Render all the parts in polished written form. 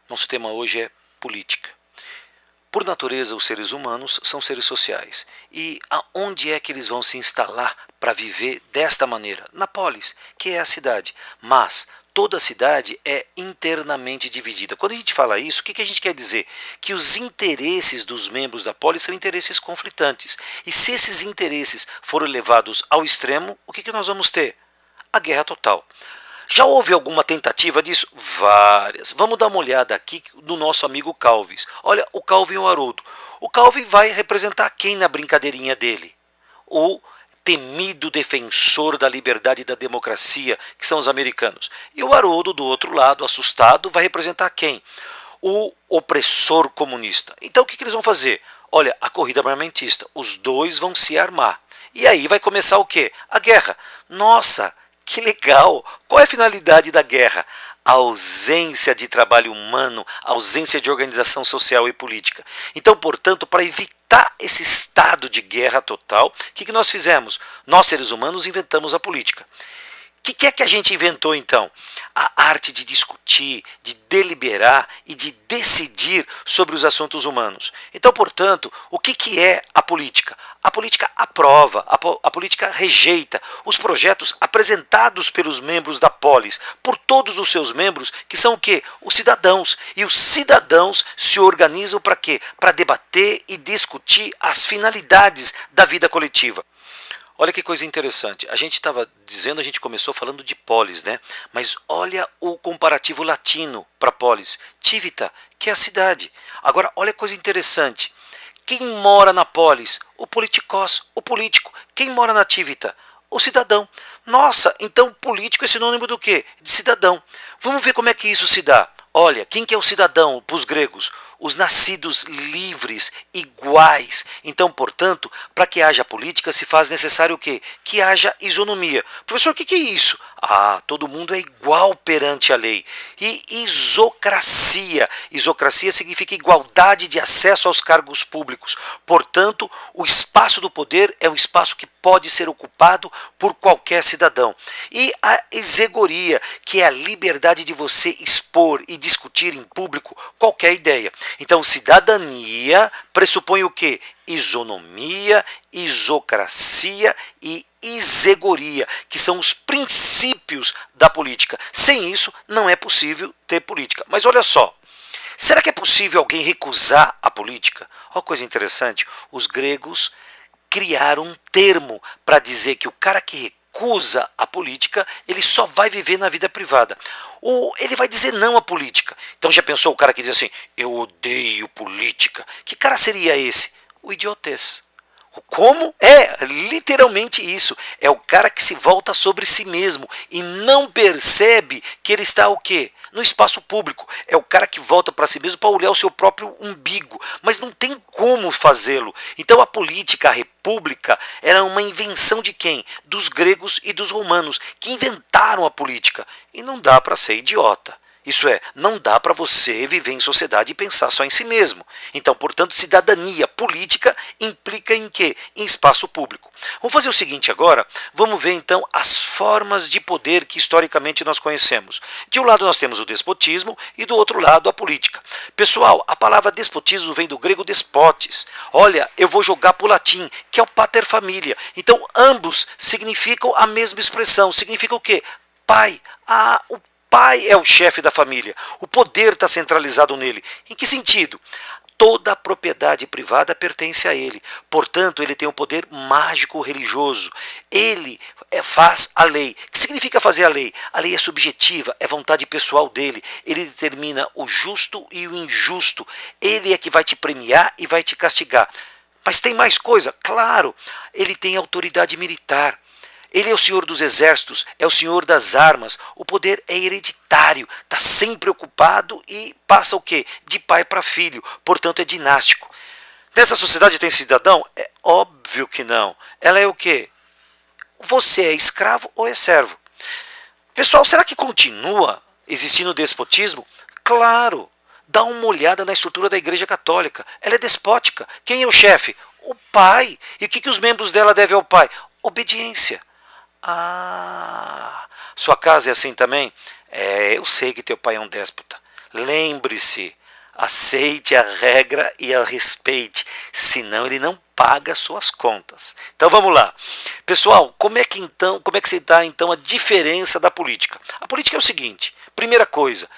Nosso tema hoje é política. Por natureza, os seres humanos são seres sociais. E aonde é que eles vão se instalar para viver desta maneira? Na polis, que é a cidade. Mas toda a cidade é internamente dividida. Quando a gente fala isso, o que a gente quer dizer? Que os interesses dos membros da polis são interesses conflitantes. E se esses interesses forem levados ao extremo, o que nós vamos ter? A guerra total. Já houve alguma tentativa disso? Várias. Vamos dar uma olhada aqui no nosso amigo Calvis. Olha, o Calvin e o Haroldo. O Calvin vai representar quem na brincadeirinha dele? O temido defensor da liberdade e da democracia, que são os americanos. E o Haroldo, do outro lado, assustado, vai representar quem? O opressor comunista. Então o que eles vão fazer? Olha, a corrida armamentista. Os dois vão se armar. E aí vai começar o quê? A guerra. Nossa! Que legal! Qual é a finalidade da guerra? A ausência de trabalho humano, a ausência de organização social e política. Então, portanto, para evitar esse estado de guerra total, o que nós fizemos? Nós, seres humanos, inventamos a política. O que é que a gente inventou então? A arte de discutir, de deliberar e de decidir sobre os assuntos humanos. Então, portanto, o que é a política? A política aprova, a política rejeita os projetos apresentados pelos membros da polis, por todos os seus membros, que são o quê? Os cidadãos. E os cidadãos se organizam para quê? Para debater e discutir as finalidades da vida coletiva. Olha que coisa interessante, a gente estava dizendo, a gente começou falando de polis, né? Mas olha o comparativo latino para polis, Civita, que é a cidade. Agora, olha que coisa interessante, quem mora na polis? O politikos, o político. Quem mora na Civita? O cidadão. Nossa, então político é sinônimo do quê? De cidadão. Vamos ver como é que isso se dá. Olha, quem que é o cidadão para os gregos? Os nascidos livres, iguais. Então, portanto, para que haja política se faz necessário o quê? Que haja isonomia. Professor, o que é isso? Ah, todo mundo é igual perante a lei. E isocracia. Isocracia significa igualdade de acesso aos cargos públicos. Portanto, o espaço do poder é um espaço que pode ser ocupado por qualquer cidadão. E a exegoria, que é a liberdade de você expor e discutir em público qualquer ideia. Então, cidadania pressupõe o quê? Isonomia, isocracia e isegoria, que são os princípios da política. Sem isso, não é possível ter política. Mas olha só, será que é possível alguém recusar a política? Olha que coisa interessante, os gregos criaram um termo para dizer que o cara que recusa a política, ele só vai viver na vida privada. Ou ele vai dizer não à política. Então já pensou o cara que diz assim, eu odeio política. Que cara seria esse? O idiotez. Como? É literalmente isso. É o cara que se volta sobre si mesmo e não percebe que ele está o quê? No espaço público. É o cara que volta para si mesmo para olhar o seu próprio umbigo, mas não tem como fazê-lo. Então a política, a república, era uma invenção de quem? Dos gregos e dos romanos, que inventaram a política. E não dá para ser idiota. Isso é, não dá para você viver em sociedade e pensar só em si mesmo. Então, portanto, cidadania política implica em quê? Em espaço público. Vamos fazer o seguinte agora, vamos ver então as formas de poder que historicamente nós conhecemos. De um lado nós temos o despotismo e do outro lado a política. Pessoal, a palavra despotismo vem do grego despotes. Olha, eu vou jogar para o latim, que é o pater familia. Então, ambos significam a mesma expressão. Significa o quê? Pai. O pai é o chefe da família, o poder está centralizado nele. Em que sentido? Toda a propriedade privada pertence a ele, portanto ele tem um poder mágico religioso. Ele faz a lei. O que significa fazer a lei? A lei é subjetiva, é vontade pessoal dele. Ele determina o justo e o injusto. Ele é que vai te premiar e vai te castigar. Mas tem mais coisa? Claro, ele tem autoridade militar. Ele é o senhor dos exércitos, é o senhor das armas, o poder é hereditário, está sempre ocupado e passa o quê? De pai para filho, portanto é dinástico. Nessa sociedade tem cidadão? É óbvio que não. Ela é o quê? Você é escravo ou é servo? Pessoal, será que continua existindo despotismo? Claro! Dá uma olhada na estrutura da Igreja Católica. Ela é despótica. Quem é o chefe? O pai. E o que os membros dela devem ao pai? Obediência. Ah, sua casa é assim também? É, eu sei que teu pai é um déspota. Lembre-se, aceite a regra e a respeite, senão ele não paga suas contas. Então vamos lá. Pessoal, como é que se dá então a diferença da política? A política é o seguinte, primeira coisa,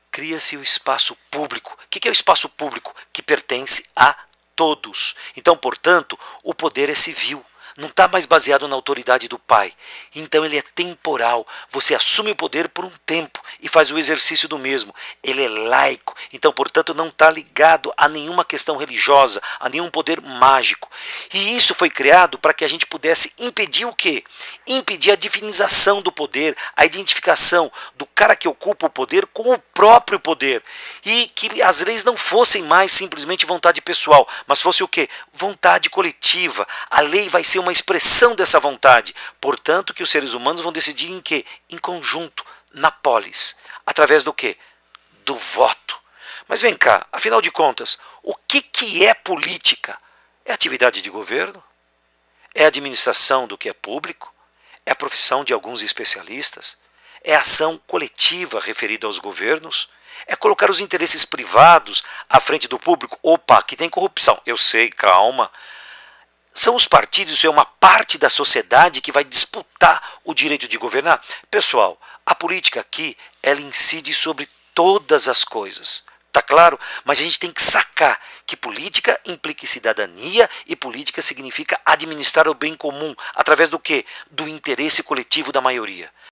cria-se o espaço público. O que é o espaço público? Que pertence a todos. Então, portanto, o poder é civil. Não está mais baseado na autoridade do pai. Então ele é temporal. Você assume o poder por um tempo e faz o exercício do mesmo. Ele é laico. Então, portanto, não está ligado a nenhuma questão religiosa, a nenhum poder mágico. E isso foi criado para que a gente pudesse impedir o quê? Impedir a divinização do poder, a identificação do cara que ocupa o poder com o próprio poder. E que as leis não fossem mais simplesmente vontade pessoal, mas fosse o quê? Vontade coletiva. A lei vai ser uma expressão dessa vontade. Portanto, que os seres humanos vão decidir em quê? Em conjunto, na polis. Através do quê? Do voto. Mas vem cá, afinal de contas, o que é política? É atividade de governo? É administração do que é público? É a profissão de alguns especialistas? É ação coletiva referida aos governos? É colocar os interesses privados à frente do público? Opa, aqui tem corrupção. Eu sei, calma. São os partidos, isso é uma parte da sociedade que vai disputar o direito de governar? Pessoal, a política aqui, ela incide sobre todas as coisas. Tá claro? Mas a gente tem que sacar que política implica cidadania e política significa administrar o bem comum através do quê? Do interesse coletivo da maioria.